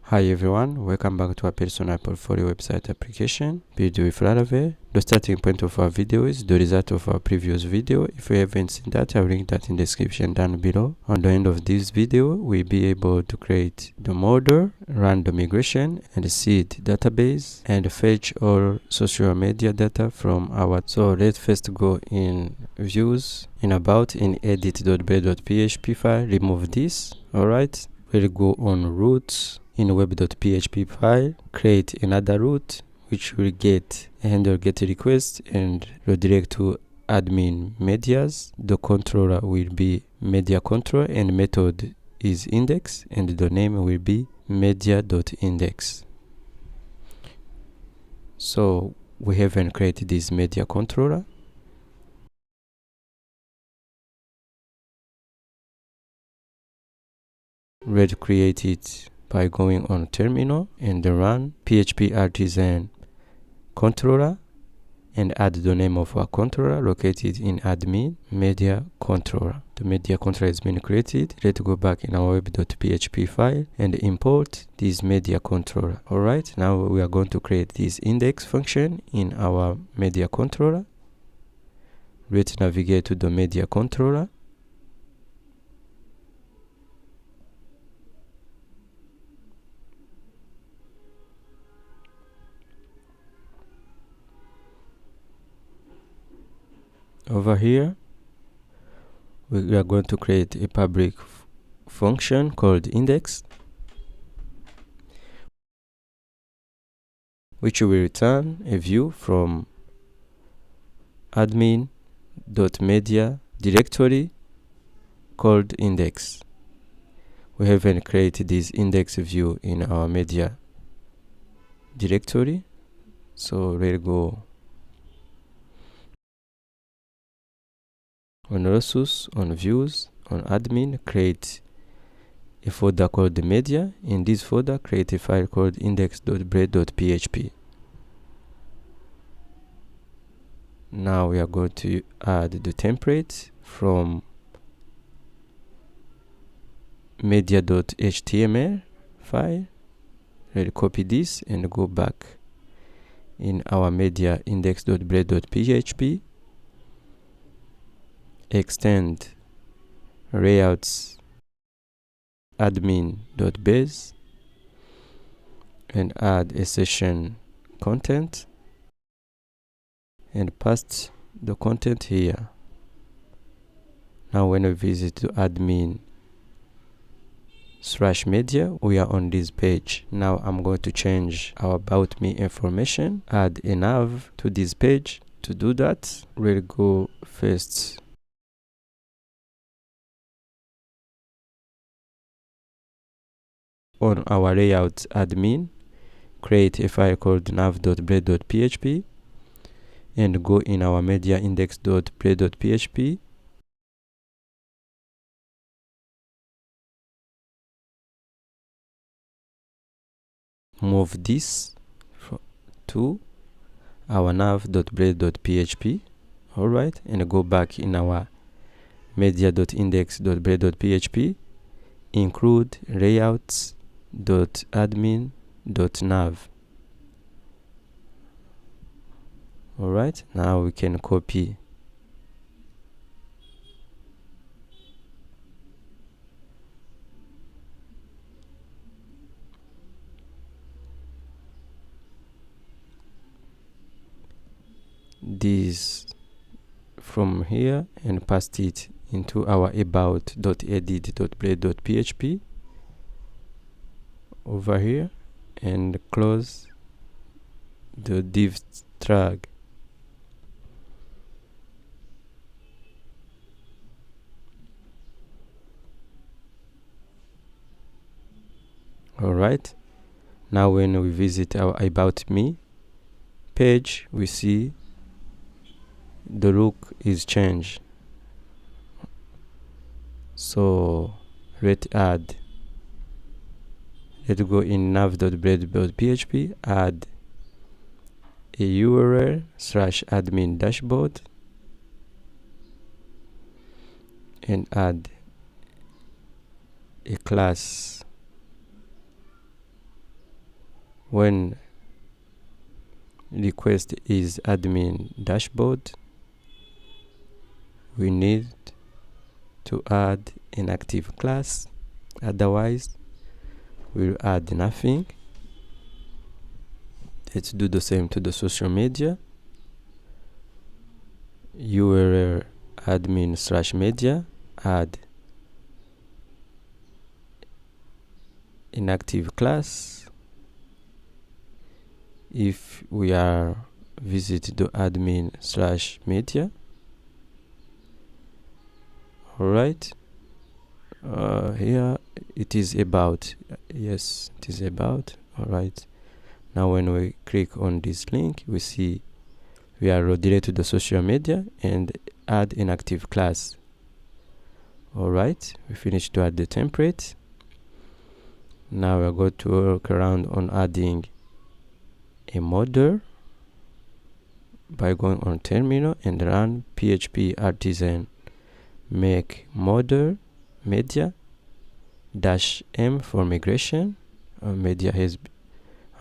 Hi everyone, welcome back to our personal portfolio website application built with Laravel. The starting point of our video is the result of our previous video. If you haven't seen that, I'll link that in the description down below. On the end of this video, we'll be able to create the model, run the migration and seed database and fetch all social media data from our. So let's first go in views, in about, in edit.blade.php file, remove this. Alright, we'll go on root in web.php file, create another route which will get a handle get request and redirect to admin medias. The controller will be media controller and method is index and the name will be media.index. So we haven't created this media controller. We'll create it by going on terminal and run php artisan controller and add the name of our controller located in admin media controller. The media controller has been created. Let's go back in our web.php file and import this media controller. Alright, now we are going to create this index function in our media controller. Let's navigate to the media controller. Over here, we are going to create a public function called index, which will return a view from admin.media directory called index. We haven't created this index view in our media directory, so we'll go on resource, on views, on admin, create a folder called media. In this folder, create a file called index.blade.php. Now we are going to add the template from media.html file. We'll copy this and go back in our media index.blade.php. Extend layouts admin.base and add a session content and paste the content here. Now when we visit to admin/media, we are on this page. Now I'm going to change our about me information, add a nav to this page. To do that, we'll go first on our layout admin, create a file called nav.blade.php and go in our media index.blade.php. Move this to our nav.blade.php. Alright, and go back in our media.index.blade.php, include layouts.admin.nav. Alright, now we can copy this from here and paste it into our about.edit.blade.php over here and close the div tag. Alright, now when we visit our about me page, we see the look is changed. So let's go in nav.blade.php, add a URL /admin dashboard and add a class when request is admin dashboard, we need to add an active class, otherwise we'll add nothing. Let's do the same to the social media. URL admin/media, add an active class. If we are visit the admin/media, all right, here it is about, yes, it is about. All right, now when we click on this link, we see we are redirected to the social media and add an active class. All right, we finished to add the template. Now we're going to work around on adding a model by going on terminal and run php artisan make model media -m for migration.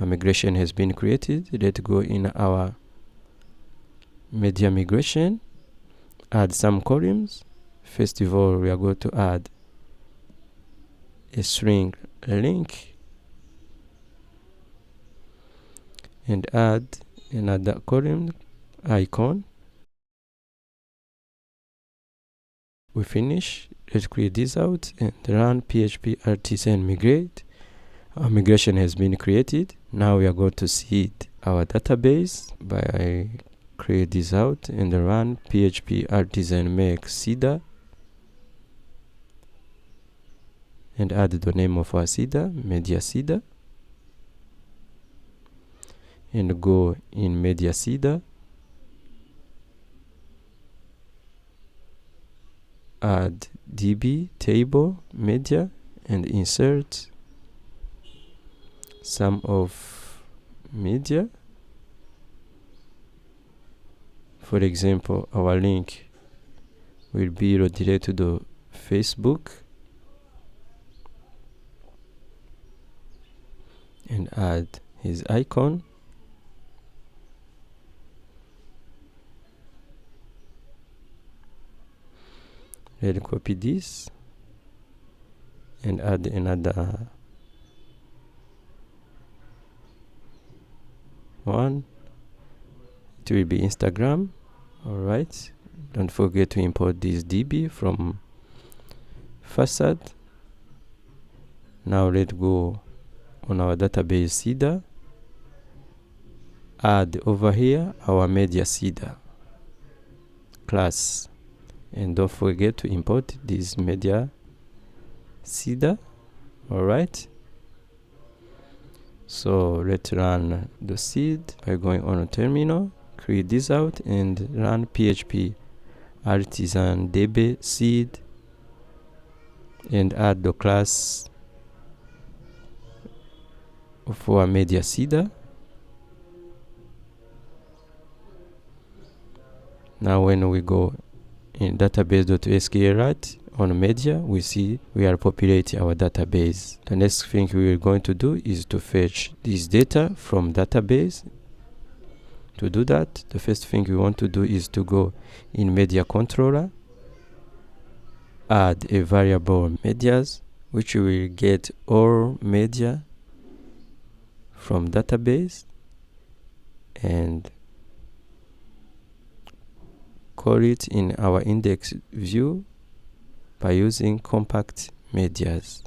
Migration has been created. Let's go in our media migration, add some columns. First of all, we are going to add a string link and add another column icon. We finish. Let's create this out and run php artisan migrate. Our migration has been created. Now we are going to seed our database by create this out and run php artisan make seeder and add the name of our seeder, media seeder, and go in media seeder, add db table media and insert some of media. For example, our link will be redirected to the Facebook and add his icon. Let's copy this and add another one. It will be Instagram. All right, don't forget to import this db from facade. Now let's go on our database seeder, add over here our media seeder class, and don't forget to import this media seeder. All right, so let's run the seed by going on a terminal, create this out and run php artisan db seed and add the class of our media seeder. Now when we go in database.sqlite on media, we see we are populating our database. The next thing we are going to do is to fetch this data from database. To do that, the first thing we want to do is to go in media controller, add a variable medias, which will get all media from database, and call it in our index view by using compact medias.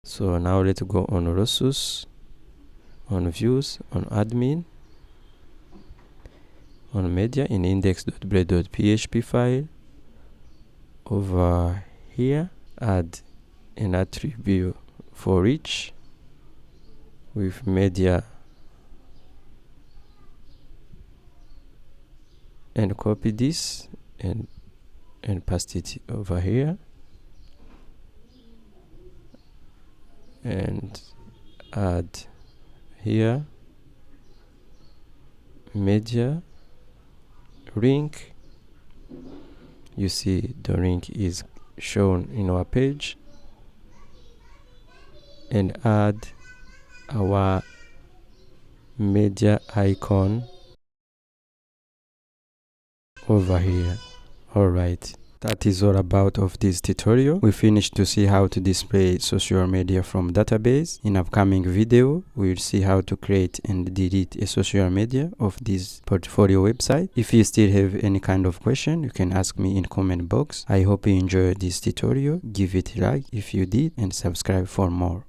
So now let's go on resource, on views, on admin, on media in index.blade.php file. Over here, add an attribute for each with media and copy this and paste it over here and add here media link. You see the link is shown in our page, and add our media icon over here. Alright, that is all about of this tutorial. We finished to see how to display social media from database. In upcoming video, we'll see how to create and delete a social media of this portfolio website. If you still have any kind of question, you can ask me in comment box. I hope you enjoyed this tutorial. Give it a like if you did, and subscribe for more.